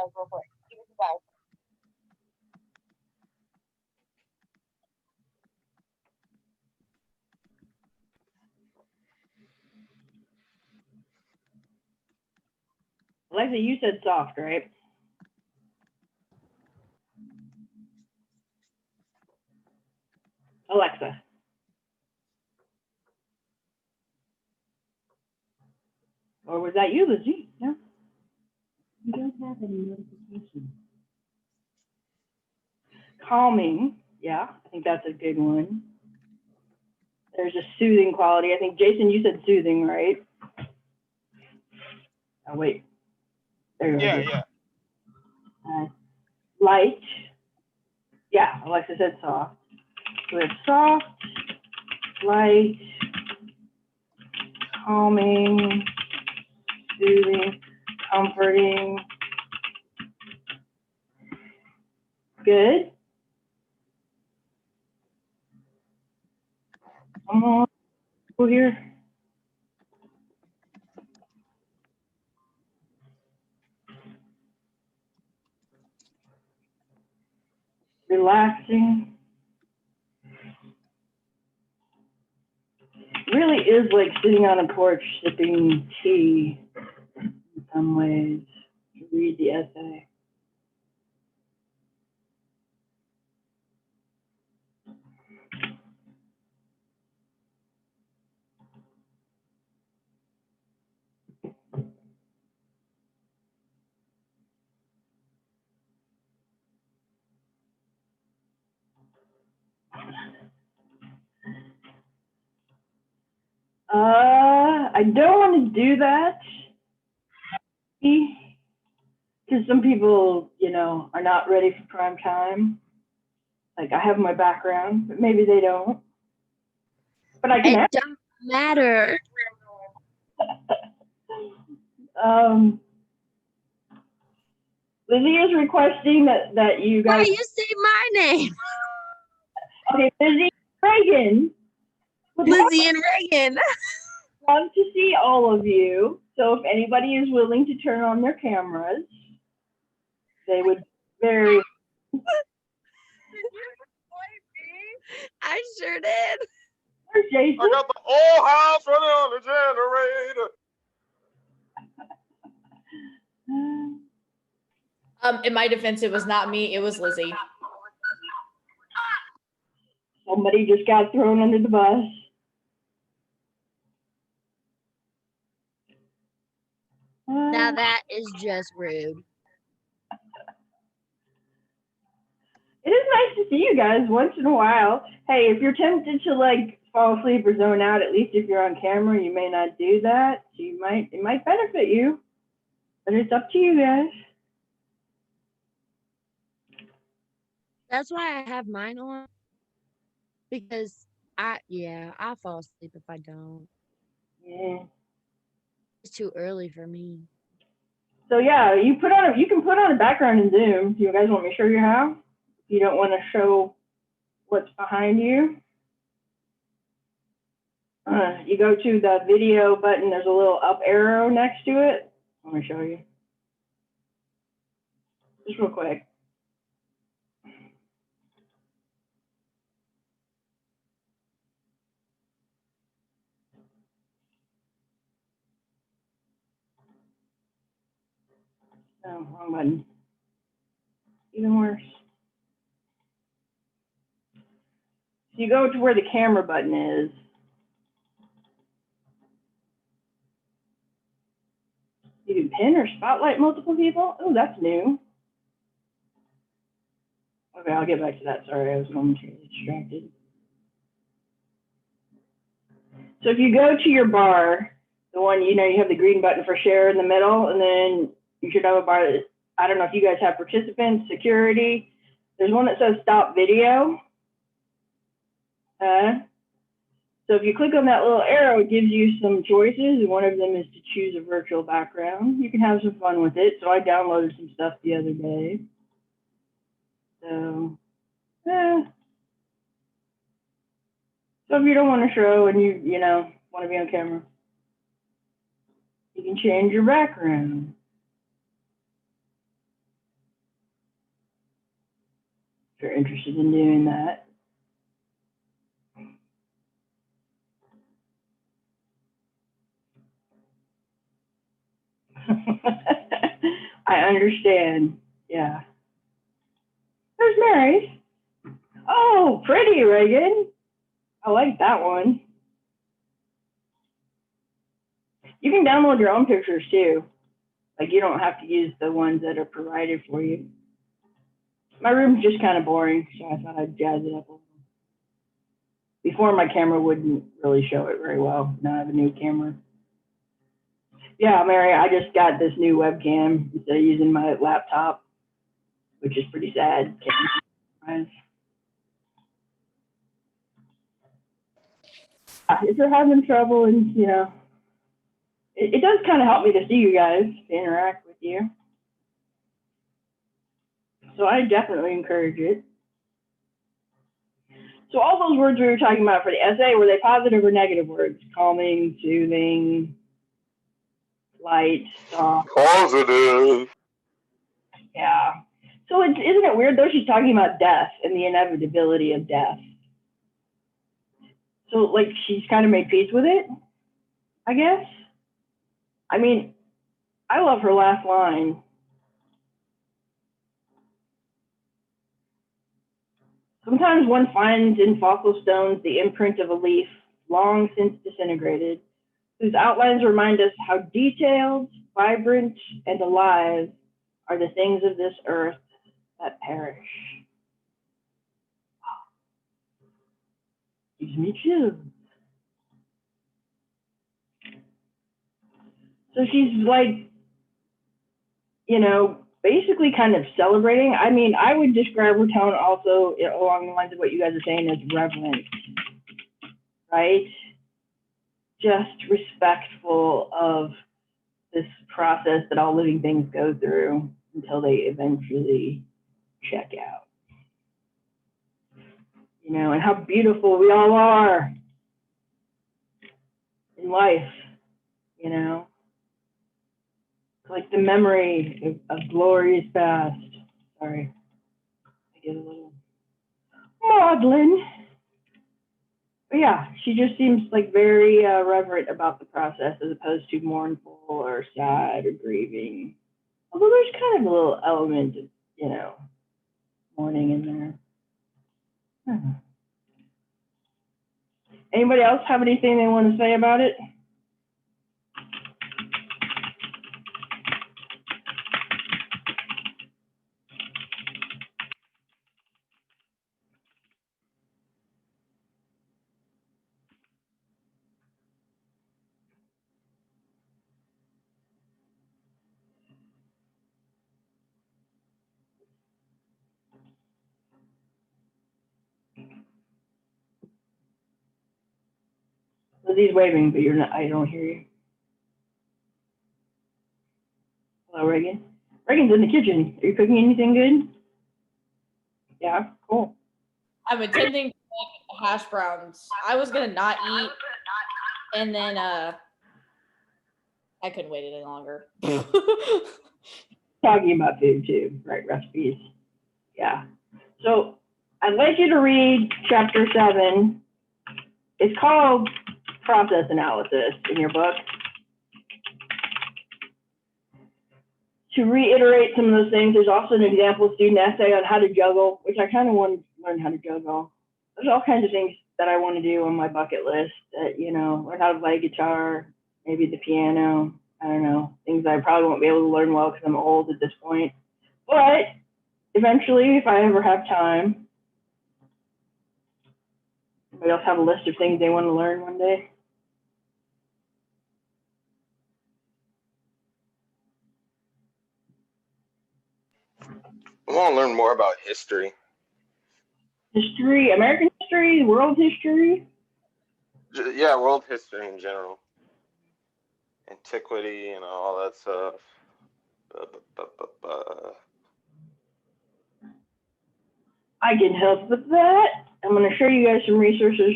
guys real quick. Give it to guys. Alexa, you said soft, right? Alexa. Or was that you, Lizzie? No. You don't have any notifications. Calming. Yeah, I think that's a good one. There's a soothing quality. I think, Jason, you said soothing, right? Oh, wait. There you go. Yeah. Light. Yeah, Alexa said soft. So we have soft, light, calming, soothing, comforting. Good. Come on, over here. Relaxing. Really is like sitting on a porch sipping tea in some ways. To read the essay. I don't want to do that because some people, you know, are not ready for prime time. Like I have my background, but maybe they don't. But I can. It don't matter. Lizzie is requesting that you Why guys. you say my name? Okay, Lizzie Reagan. Lizzie and Reagan. Love to see all of you. So if anybody is willing to turn on their cameras, they would very. I sure did. Where's Jason? I got the old house running on the generator. In my defense, it was not me. It was Lizzie. Somebody just got thrown under the bus. Now that is just rude. It is nice to see you guys once in a while. Hey, if you're tempted to like fall asleep or zone out, at least if you're on camera, you may not do that. So it might benefit you, but it's up to you guys. That's why I have mine on. Because I fall asleep if I don't. Yeah. It's too early for me. So yeah, you can put on a background in Zoom. Do you guys want me to show you how? You don't want to show what's behind you. You go to the video button, there's a little up arrow next to it. Let me show you. Just real quick. Oh, wrong button. Even worse. So you go to where the camera button is. You can pin or spotlight multiple people. Oh, that's new. Okay, I'll get back to that. Sorry, I was momentarily distracted. So if you go to your bar, the one, you know, you have the green button for share in the middle, and then you should have a bar that, I don't know if you guys have participants, security. There's one that says stop video. So if you click on that little arrow, it gives you some choices, and one of them is to choose a virtual background. You can have some fun with it. So I downloaded some stuff the other day. So, So if you don't want to show and you know, want to be on camera, you can change your background. you're interested in doing that. I understand. Yeah. There's Mary. Oh, pretty, Reagan. I like that one. You can download your own pictures too. Like, you don't have to use the ones that are provided for you. My room's just kind of boring, so I thought I'd jazz it up a little. Before, my camera wouldn't really show it very well. Now I have a new camera. Yeah, Mary, I just got this new webcam instead of using my laptop, which is pretty sad. If you're having trouble, and you know, it does kind of help me to see you guys, to interact with you. So I definitely encourage it. So all those words we were talking about for the essay, were they positive or negative words? Calming, soothing, light, soft. Positive. Yeah. So isn't it weird though? She's talking about death and the inevitability of death. So like she's kind of made peace with it, I guess. I mean, I love her last line. Sometimes one finds in fossil stones the imprint of a leaf long since disintegrated, whose outlines remind us how detailed, vibrant, and alive are the things of this earth that perish. Gives me chills. So she's like, you know, basically kind of celebrating. I mean, I would describe her tone also along the lines of what you guys are saying as reverent, right? Just respectful of this process that all living things go through until they eventually check out. You know, and how beautiful we all are in life, you know. Like the memory of glorious past. Sorry, I get a little maudlin. But yeah, she just seems like very reverent about the process as opposed to mournful or sad or grieving. Although there's kind of a little element of, you know, mourning in there. Anybody else have anything they want to say about it? Lizzie's waving, but you're not. I don't hear you. Hello, Reagan. Reagan's in the kitchen. Are you cooking anything good? Yeah, cool. I'm attempting to make hash browns. I was gonna not eat, and then I couldn't wait any longer. Talking about food too, right? Recipes. Yeah. So I'd like you to read chapter 7. It's called Process Analysis in your book. To reiterate some of those things, there's also an example student essay on how to juggle, which I kind of want to learn how to juggle. There's all kinds of things that I want to do on my bucket list. You know, learn how to play guitar, maybe the piano. I don't know, things that I probably won't be able to learn well because I'm old at this point. But eventually, if I ever have time. Anybody else have a list of things they want to learn one day? I want to learn more about history. History, American history, world history? Yeah, world history in general. Antiquity and all that stuff. I can help with that. I'm going to show you guys some resources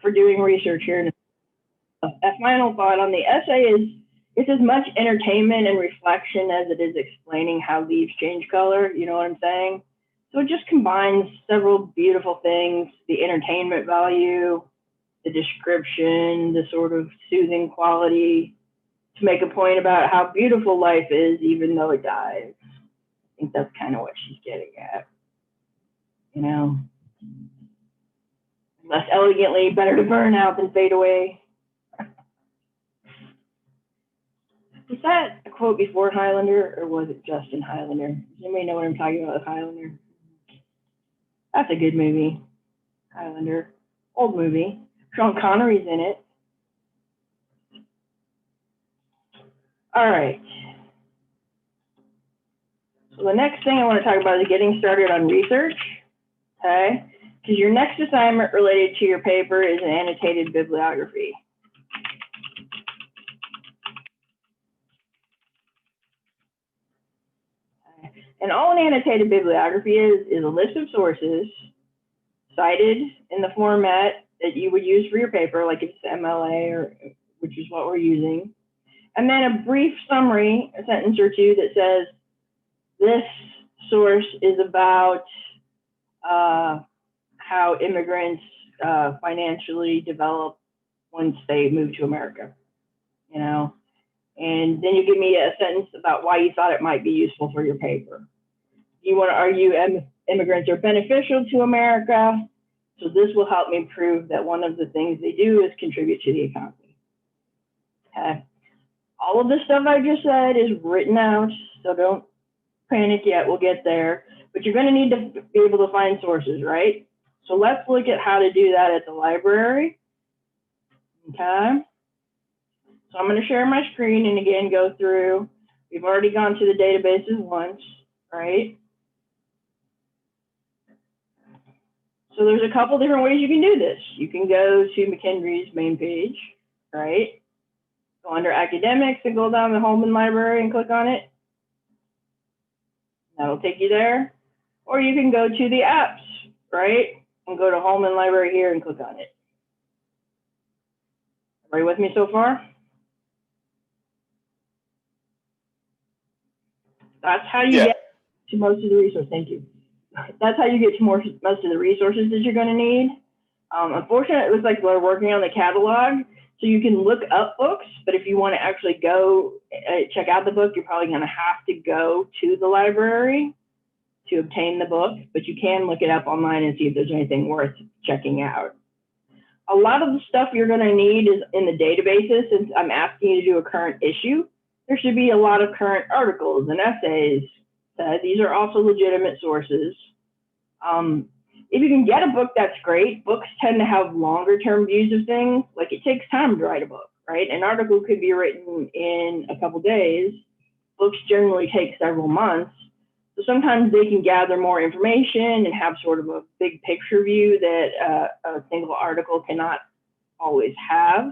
for doing research here. A final thought on the essay is it's as much entertainment and reflection as it is explaining how leaves change color. You know what I'm saying? So it just combines several beautiful things, the entertainment value, the description, the sort of soothing quality, to make a point about how beautiful life is, even though it dies. I think that's kind of what she's getting at. You know, less elegantly, better to burn out than fade away. Was that a quote before Highlander, or was it just in Highlander? Does anybody know what I'm talking about with Highlander? That's a good movie, Highlander. Old movie. Sean Connery's in it. All right. So the next thing I want to talk about is getting started on research, okay? Because your next assignment related to your paper is an annotated bibliography. And all an annotated bibliography is a list of sources cited in the format that you would use for your paper, like if it's MLA, or which is what we're using. And then a brief summary, a sentence or two that says, this source is about how immigrants financially develop once they move to America, you know? And then you give me a sentence about why you thought it might be useful for your paper. You want to argue immigrants are beneficial to America, so this will help me prove that one of the things they do is contribute to the economy. Okay. All of the stuff I just said is written out, so don't panic yet, we'll get there. But you're going to need to be able to find sources, right? So let's look at how to do that at the library. Okay. So I'm going to share my screen and again go through. We've already gone to the databases once, right? So there's a couple different ways you can do this. You can go to McKendree's main page, right? Go under academics and go down to Holman Library and click on it. That'll take you there. Or you can go to the apps, right? And go to Holman Library here and click on it. Everybody with me so far? That's how you get to most of the resources. Thank you. That's how you get to most of the resources that you're going to need. Unfortunately, it looks like we're working on the catalog, so you can look up books, but if you want to actually go check out the book, you're probably going to have to go to the library to obtain the book, but you can look it up online and see if there's anything worth checking out. A lot of the stuff you're going to need is in the databases. Since I'm asking you to do a current issue, there should be a lot of current articles and essays. These are also legitimate sources. If you can get a book, that's great. Books tend to have longer term views of things. Like it takes time to write a book, right? An article could be written in a couple days. Books generally take several months. So sometimes they can gather more information and have sort of a big picture view that a single article cannot always have.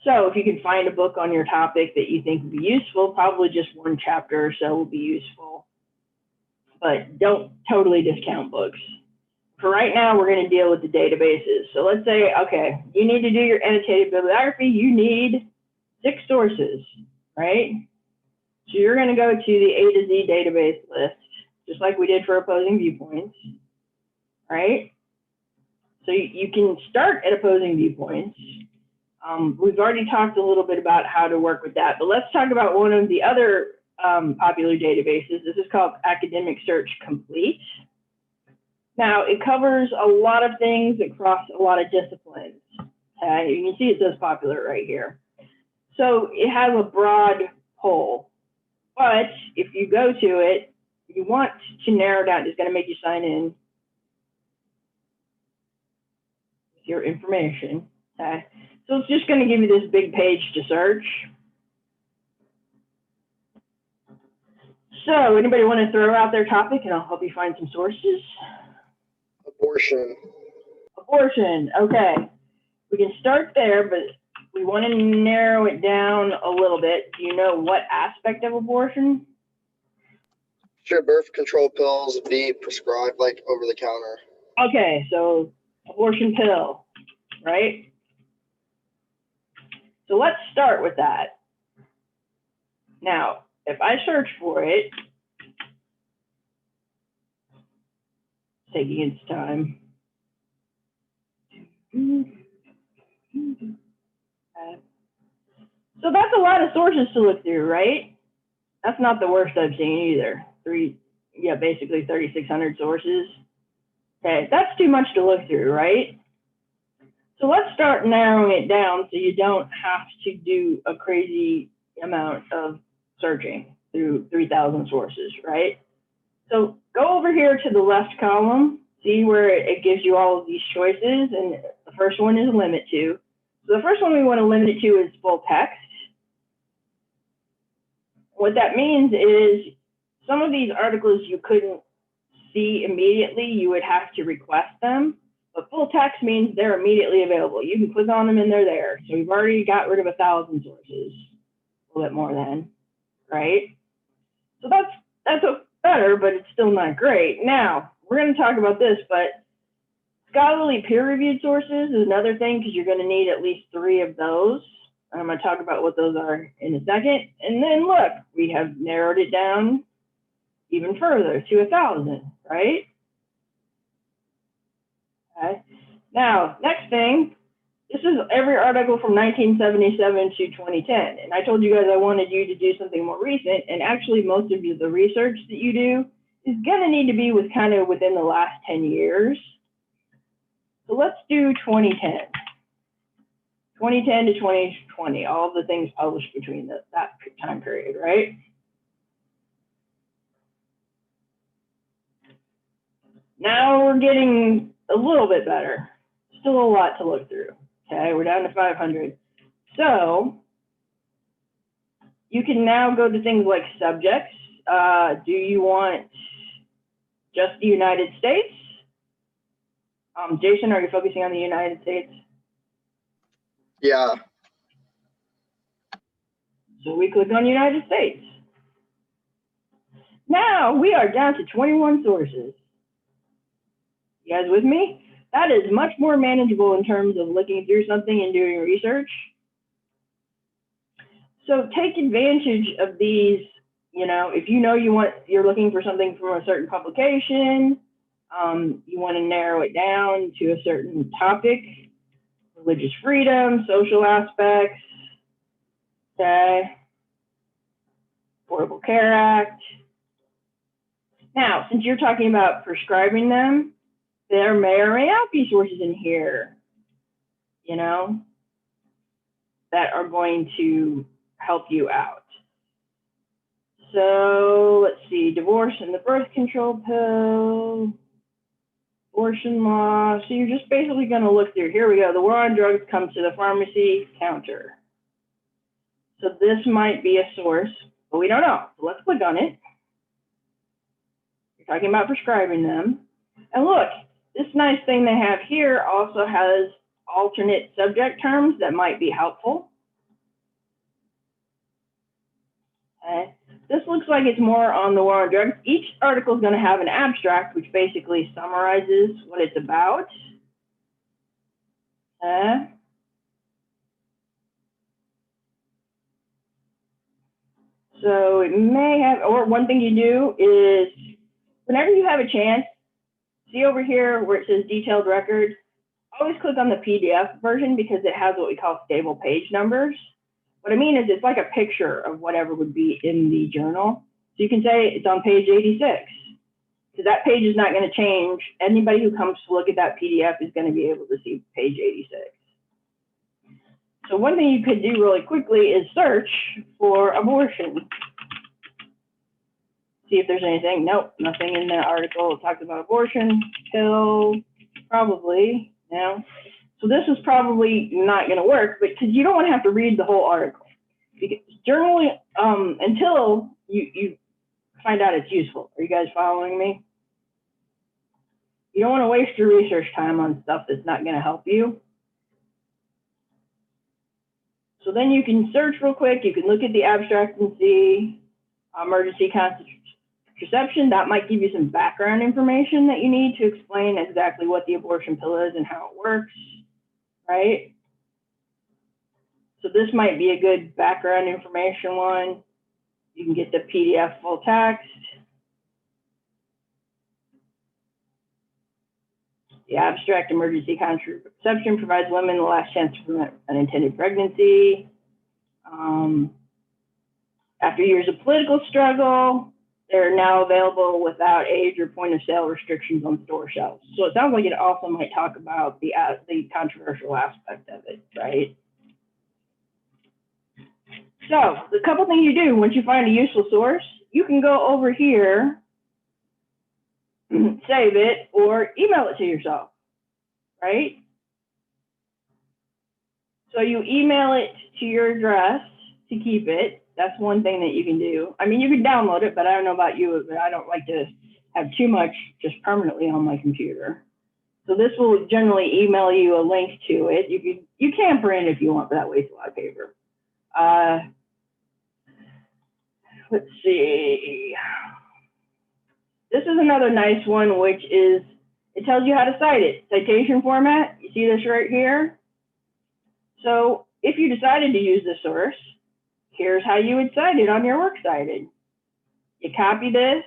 So if you can find a book on your topic that you think would be useful, probably just one chapter or so will be useful. But don't totally discount books. For right now, we're going to deal with the databases. So let's say, okay, you need to do your annotated bibliography. You need 6 sources, right? So you're going to go to the A to Z database list, just like we did for opposing viewpoints, right? So you can start at opposing viewpoints. We've already talked a little bit about how to work with that, but let's talk about one of the other popular databases. This is called Academic Search Complete. Now, it covers a lot of things across a lot of disciplines. Okay, you can see it says popular right here. So it has a broad poll, but if you go to it, you want to narrow down. It's going to make you sign in with your information. Okay, so it's just going to give you this big page to search. So anybody want to throw out their topic and I'll help you find some sources? Abortion. Abortion, okay. We can start there, but we want to narrow it down a little bit. Do you know what aspect of abortion? Should birth control pills be prescribed like over the counter? Okay, so abortion pill, right? So let's start with that. Now, if I search for it, taking its time. So that's a lot of sources to look through, right? That's not the worst I've seen either. Basically 3,600 sources. Okay, that's too much to look through, right? So let's start narrowing it down so you don't have to do a crazy amount of searching through 3,000 sources, right? So go over here to the left column, see where it gives you all of these choices, and the first one is limit to. So the first one we want to limit it to is full text. What that means is some of these articles you couldn't see immediately, you would have to request them. But full text means they're immediately available. You can click on them and they're there. So we've already got rid of 1,000 sources, a little bit more than, right? So that's better, but it's still not great. Now, we're going to talk about this, but scholarly peer-reviewed sources is another thing because you're going to need at least 3 of those. I'm going to talk about what those are in a second. And then look, we have narrowed it down even further to 1,000, right? Okay. Now, next thing, this is every article from 1977 to 2010. And I told you guys I wanted you to do something more recent. And actually, most of the research that you do is going to need to be within the last 10 years. So let's do 2010. 2010 to 2020, all of the things published between that time period, right? Now we're getting a little bit better. Still a lot to look through. Okay, we're down to 500. So you can now go to things like subjects. Do you want just the United States? Jason, are you focusing on the United States? Yeah. So we click on United States. Now we are down to 21 sources. You guys with me? That is much more manageable in terms of looking through something and doing research. So take advantage of these, if you're looking for something from a certain publication, you want to narrow it down to a certain topic, religious freedom, social aspects, okay, Affordable Care Act. Now, since you're talking about prescribing them, there may or may not be sources in here, that are going to help you out. So let's see, divorce and the birth control pill, abortion law. So you're just basically going to look through. Here we go. The war on drugs comes to the pharmacy counter. So this might be a source, but we don't know. So let's click on it. You're talking about prescribing them. And look, this nice thing they have here also has alternate subject terms that might be helpful. Okay. This looks like it's more on the war on drugs. Each article is going to have an abstract, which basically summarizes what it's about. So it may have, or one thing you do is, whenever you have a chance, see over here where it says detailed record, always click on the PDF version because it has what we call stable page numbers. What I mean is it's like a picture of whatever would be in the journal. So you can say it's on page 86, because that page is not going to change. Anybody who comes to look at that PDF is going to be able to see page 86. So one thing you could do really quickly is search for abortion. See if there's anything. Nope, nothing in the article. It talks about abortion, pill, probably, So this is probably not going to work, but because you don't want to have to read the whole article. Because generally, until you find out it's useful. Are you guys following me? You don't want to waste your research time on stuff that's not going to help you. So then you can search real quick. You can look at the abstract and see emergency contraception. That might give you some background information that you need to explain exactly what the abortion pill is and how it works, right? So this might be a good background information one. You can get the PDF full text. The abstract emergency contraception provides women the last chance to prevent unintended pregnancy. After years of political struggle, they're now available without age or point of sale restrictions on store shelves. So it sounds like it also might talk about the controversial aspect of it, right? So the couple things you do once you find a useful source, you can go over here, save it, or email it to yourself, right? So you email it to your address to keep it. That's one thing that you can do. I mean, you can download it, but I don't know about you, but I don't like to have too much just permanently on my computer. So this will generally email you a link to it. You can print if you want, but that wastes a lot of paper. Let's see. This is another nice one, which is, it tells you how to cite it. Citation format, you see this right here? So if you decided to use this source, here's how you would cite it on your works cited. You copy this,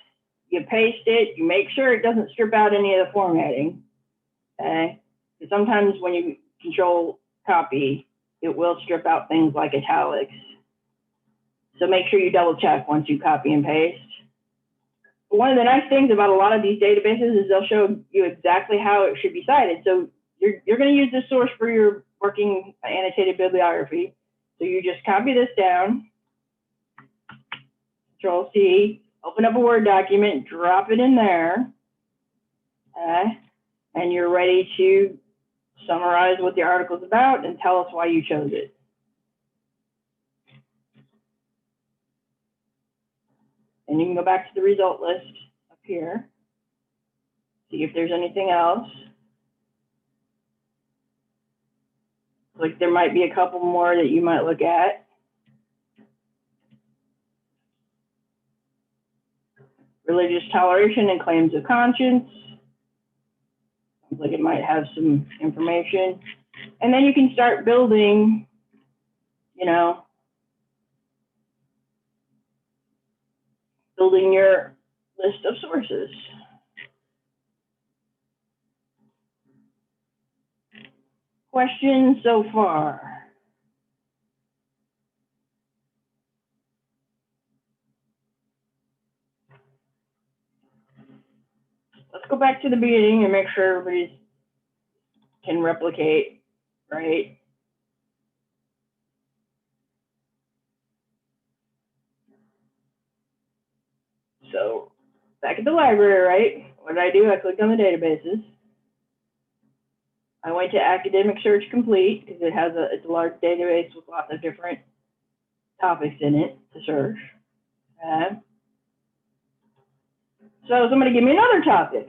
you paste it, you make sure it doesn't strip out any of the formatting, okay? Because sometimes when you control copy, it will strip out things like italics. So make sure you double check once you copy and paste. One of the nice things about a lot of these databases is they'll show you exactly how it should be cited. So you're going to use this source for your working annotated bibliography. So you just copy this down, Control C, open up a Word document, drop it in there, and you're ready to summarize what the article is about and tell us why you chose it. And you can go back to the result list up here, see if there's anything else. Like there might be a couple more that you might look at. Religious toleration and claims of conscience. Sounds like it might have some information. And then you can start building, you know, building your list of sources. Questions so far? Let's go back to the beginning and make sure everybody can replicate, right? So back at the library, right? What did I do? I clicked on the databases. I went to Academic Search Complete because it's a large database with lots of different topics in it to search. Okay. So somebody give me another topic.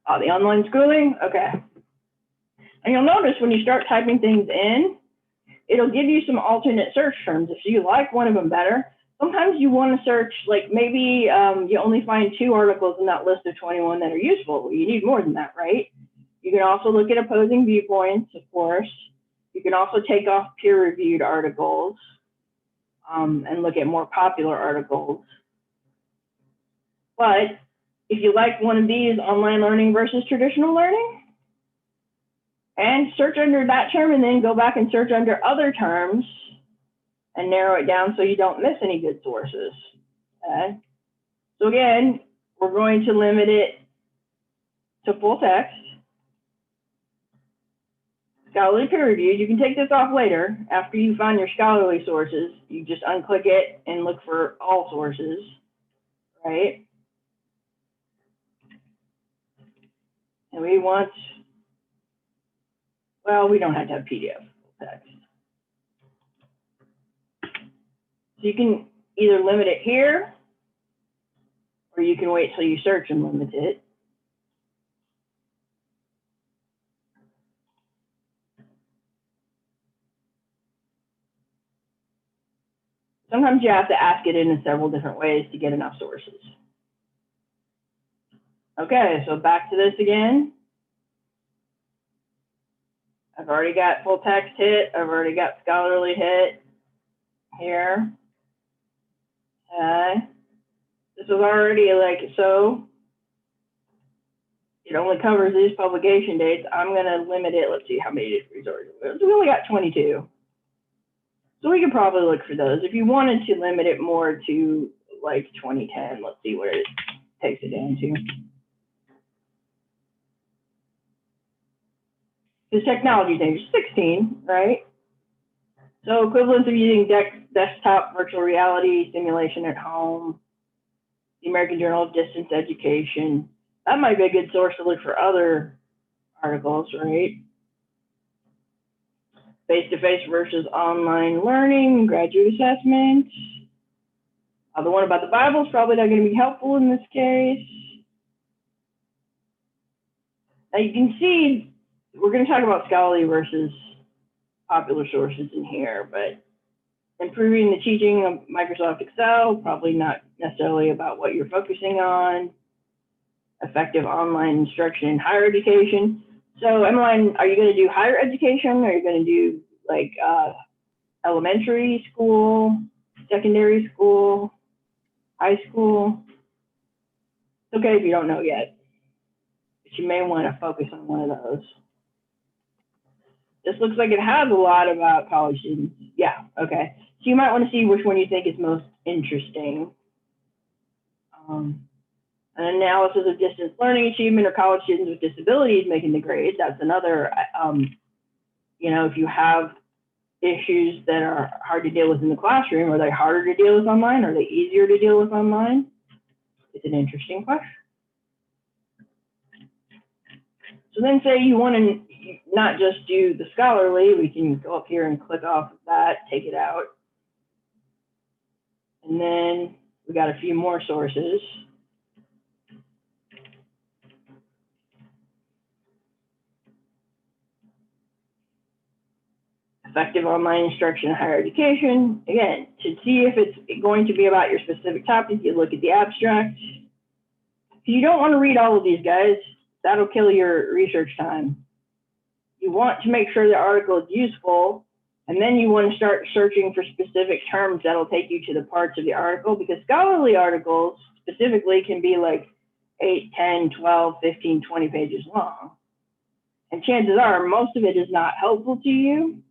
Oh, the online schooling? Okay. And you'll notice when you start typing things in, it'll give you some alternate search terms. If you like one of them better, sometimes you want to search, like maybe you only find 2 articles in that list of 21 that are useful. You need more than that, right? You can also look at opposing viewpoints, of course. You can also take off peer-reviewed articles and look at more popular articles. But if you like one of these, online learning versus traditional learning, and search under that term and then go back and search under other terms and narrow it down so you don't miss any good sources. Okay. So again, we're going to limit it to full text. Scholarly peer reviewed. You can take this off later. After you find your scholarly sources, you just unclick it and look for all sources, right? And we want, well, we don't have to have PDF text. So you can either limit it here, or you can wait till you search and limit it. Sometimes you have to ask it in several different ways to get enough sources. Okay, so back to this again. I've already got full text hit. I've already got scholarly hit here. This is already like, so it only covers these publication dates. I'm going to limit it. Let's see how many resources. We only got 22. So we could probably look for those. If you wanted to limit it more to like 2010, let's see where it takes it down to. This technology thing is 16, right? So equivalents of using desktop virtual reality simulation at home, the American Journal of Distance Education. That might be a good source to look for other articles, right? Face-to-face versus online learning, graduate assessment. The one about the Bible is probably not going to be helpful in this case. Now you can see, we're going to talk about scholarly versus popular sources in here, but improving the teaching of Microsoft Excel, probably not necessarily about what you're focusing on. Effective online instruction in higher education. So Emmeline, are you going to do higher education? Or are you going to do like elementary school, secondary school, high school? It's okay if you don't know yet, but you may want to focus on one of those. This looks like it has a lot about college students. Yeah, okay. So you might want to see which one you think is most interesting. An analysis of distance learning achievement or college students with disabilities making the grades. That's another, you know, if you have issues that are hard to deal with in the classroom, are they harder to deal with online? Are they easier to deal with online? It's an interesting question. So then say you want to not just do the scholarly, we can go up here and click off of that, take it out. And then we got a few more sources. Effective online instruction in higher education. Again, to see if it's going to be about your specific topic, you look at the abstract. You don't want to read all of these, guys. That'll kill your research time. You want to make sure the article is useful, and then you want to start searching for specific terms that'll take you to the parts of the article, because scholarly articles specifically can be like 8, 10, 12, 15, 20 pages long. And chances are most of it is not helpful to you.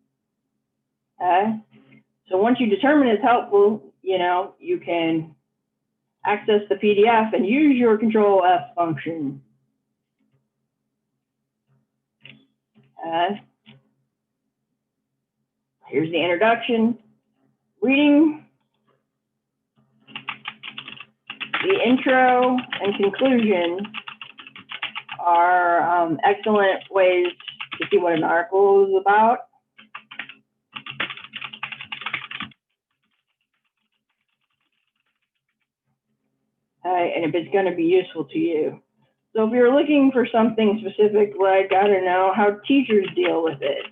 So once you determine it's helpful, you know, you can access the PDF and use your Control F function. Here's the introduction. Reading the intro and conclusion are excellent ways to see what an article is about. And if it's going to be useful to you. So if you're looking for something specific, like, I don't know, how teachers deal with it.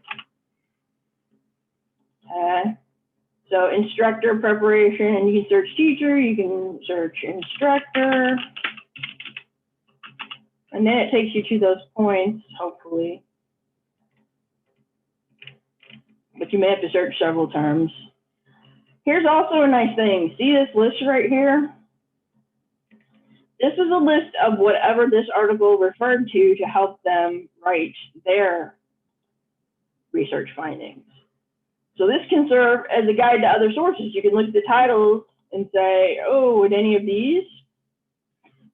So instructor preparation, you can search teacher, you can search instructor. And then it takes you to those points, hopefully. But you may have to search several terms. Here's also a nice thing. See this list right here? This is a list of whatever this article referred to help them write their research findings. So this can serve as a guide to other sources. You can look at the titles and say, oh, would any of these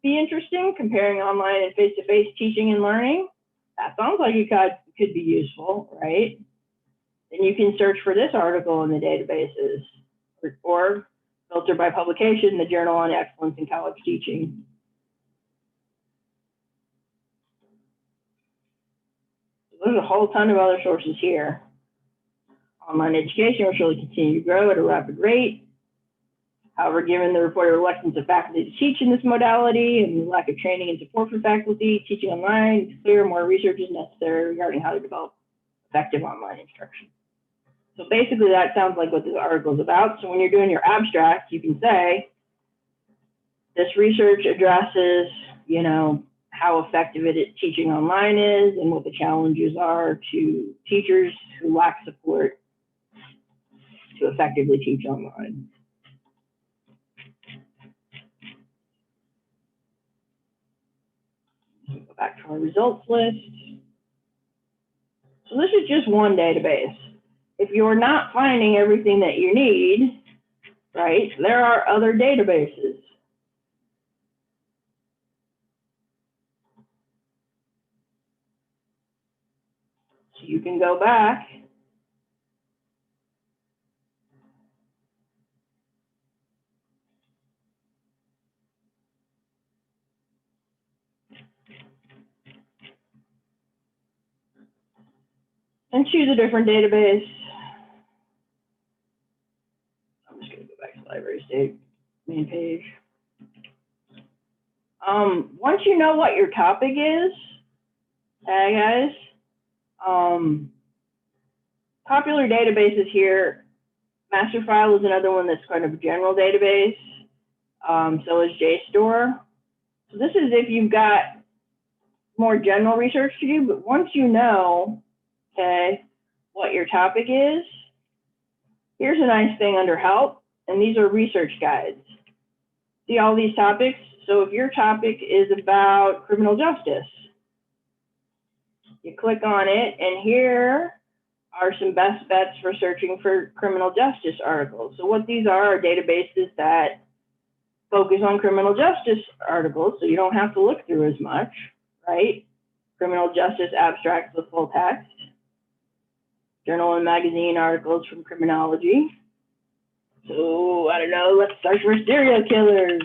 be interesting? Comparing online and face-to-face teaching and learning. That sounds like it could be useful, right? Then you can search for this article in the databases, or filter by publication, the Journal on Excellence in College Teaching. There's a whole ton of other sources here. Online education will surely continue to grow at a rapid rate. However, given the reported reluctance of faculty to teach in this modality and the lack of training and support for faculty, teaching online, it's clear more research is necessary regarding how to develop effective online instruction. So basically that sounds like what this article is about. So when you're doing your abstract, you can say, this research addresses, you know, how effective teaching online is and what the challenges are to teachers who lack support to effectively teach online. Go back to our results list. So this is just one database. If you're not finding everything that you need, right, there are other databases. So you can go back and choose a different database. I'm just going to go back to Library State main page. Once you know what your topic is, okay, guys, popular databases here. Masterfile is another one that's kind of a general database. So is JSTOR. So this is if you've got more general research to do, but once you know, okay, what your topic is, here's a nice thing under help, and these are research guides. See all these topics? So if your topic is about criminal justice, you click on it, and here are some best bets for searching for criminal justice articles. So what these are databases that focus on criminal justice articles, so you don't have to look through as much, right? Criminal justice abstracts with full text, journal and magazine articles from criminology. So, I don't know, let's search for serial killers.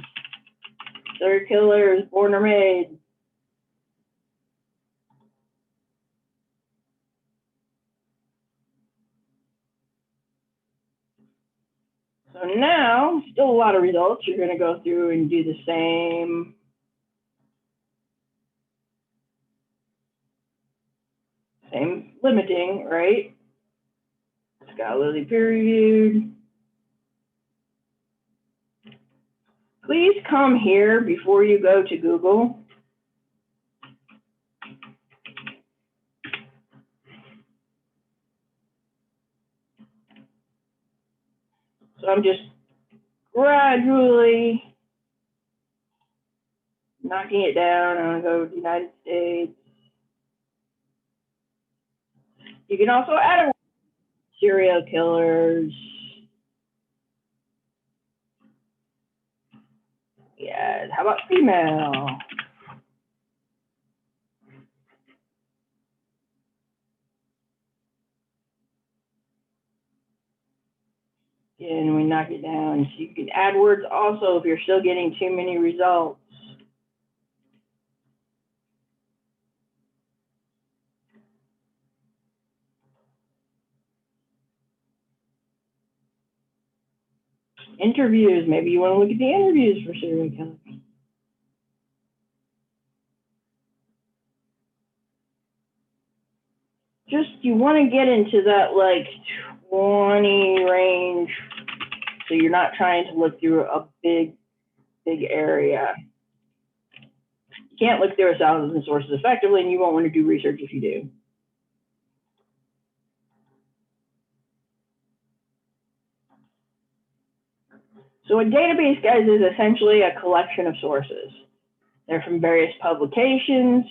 Serial killers, born or made. So now, still a lot of results. You're going to go through and do the same. Same limiting, right? Scholarly peer-reviewed. Please come here before you go to Google. So I'm just gradually knocking it down. I'm going to go to the United States. You can also add a serial killers. Yeah, how about female? And we knock it down. So you can add words also if you're still getting too many results. Interviews, maybe you want to look at the interviews for serial killers. Just, you want to get into that like 20 range, so you're not trying to look through a big area. You can't look through 1,000 sources effectively, and you won't want to do research if you do. So a database, guys, is essentially a collection of sources. They're from various publications.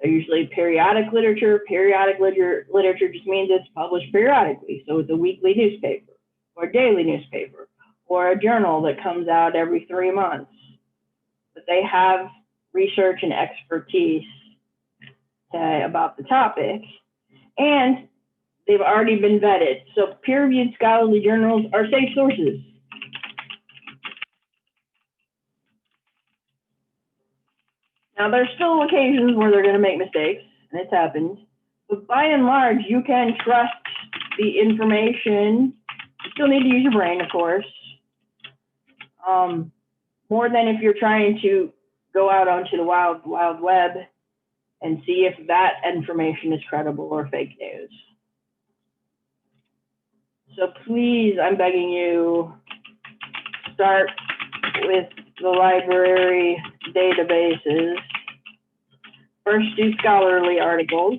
They're usually periodic literature. Periodic literature just means it's published periodically. So it's a weekly newspaper or a daily newspaper or a journal that comes out every 3 months. But they have research and expertise, okay, about the topic, and they've already been vetted. So peer-reviewed scholarly journals are safe sources. Now, there's still occasions where they're going to make mistakes, and it's happened. But by and large, you can trust the information. You still need to use your brain, of course, more than if you're trying to go out onto the wild web and see if that information is credible or fake news. So please, I'm begging you, start with the library databases. first do scholarly articles,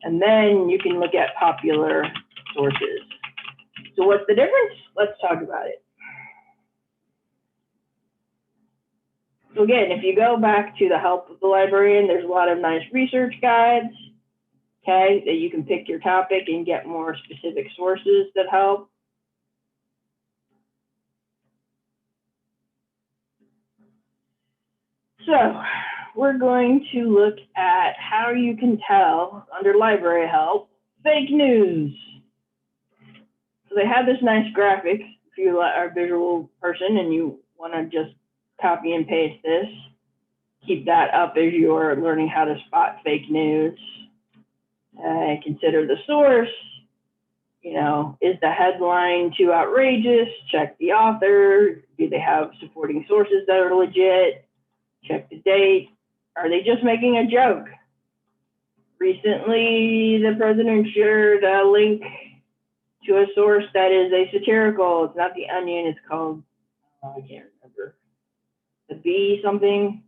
and then you can look at popular sources. So what's the difference? Let's talk about it. So again, if you go back to the help of the librarian, there's a lot of nice research guides, okay, that you can pick your topic and get more specific sources that help. So we're going to look at how you can tell, under library help, fake news. So they have this nice graphic. If you are a visual person and you want to just copy and paste this, keep that up as you're learning how to spot fake news. Consider the source. You know, is the headline too outrageous? Check the author. Do they have supporting sources that are legit? Check the date. Are they just making a joke? Recently, the president shared a link to a source that is a satirical. It's not The Onion. It's called, I can't remember, the B something.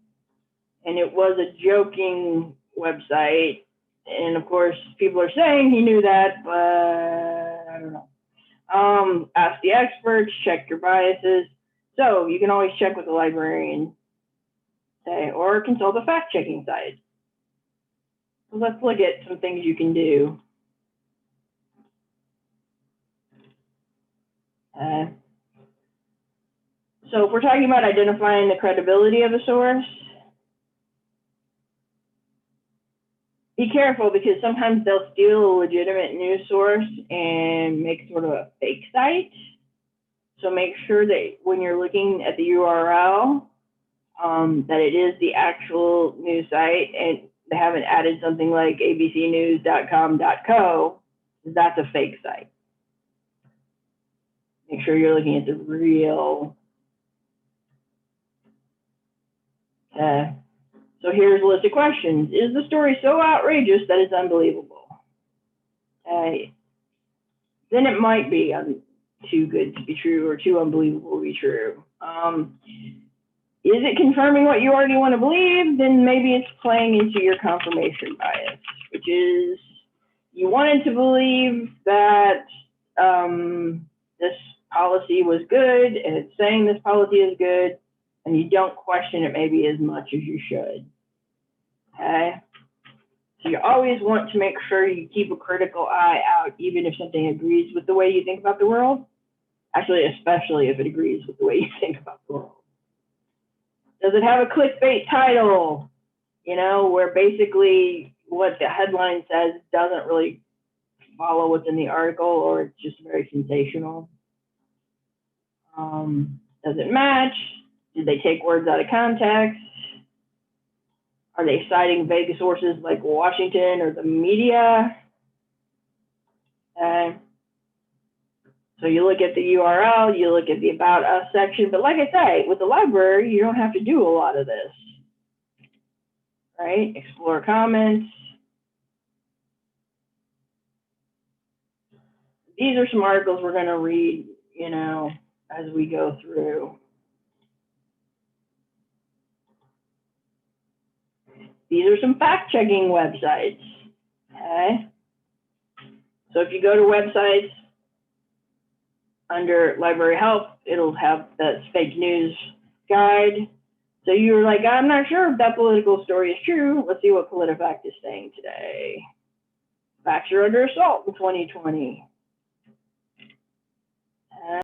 And it was a joking website. And of course, people are saying he knew that, but I don't know. Ask the experts, check your biases. So you can always check with the librarian, say, or consult a fact-checking site. So let's look at some things you can do. So if we're talking about identifying the credibility of a source, be careful because sometimes they'll steal a legitimate news source and make sort of a fake site. So make sure that when you're looking at the URL, that it is the actual news site and they haven't added something like abcnews.com.co, that's a fake site. Make sure you're looking at the real. So here's a list of questions. Is the story so outrageous that it's unbelievable? Then it might be too good to be true or too unbelievable to be true. Is it confirming what you already want to believe? Then maybe it's playing into your confirmation bias, which is you wanted to believe that this policy was good and it's saying this policy is good, and you don't question it maybe as much as you should. Okay? So you always want to make sure you keep a critical eye out, even if something agrees with the way you think about the world. Actually, especially if it agrees with the way you think about the world. Does it have a clickbait title? You know, where basically what the headline says doesn't really follow what's in the article, or it's just very sensational? Does it match? Did they take words out of context? Are they citing vague sources like Washington or the media? So you look at the URL, you look at the About Us section, but like I say, with the library, you don't have to do a lot of this, right? Explore comments. These are some articles we're going to read, you know, as we go through. These are some fact-checking websites, okay? So if you go to websites under library help, it'll have that fake news guide. So you're like, I'm not sure if that political story is true. Let's see what PolitiFact is saying today. Facts are under assault in 2020.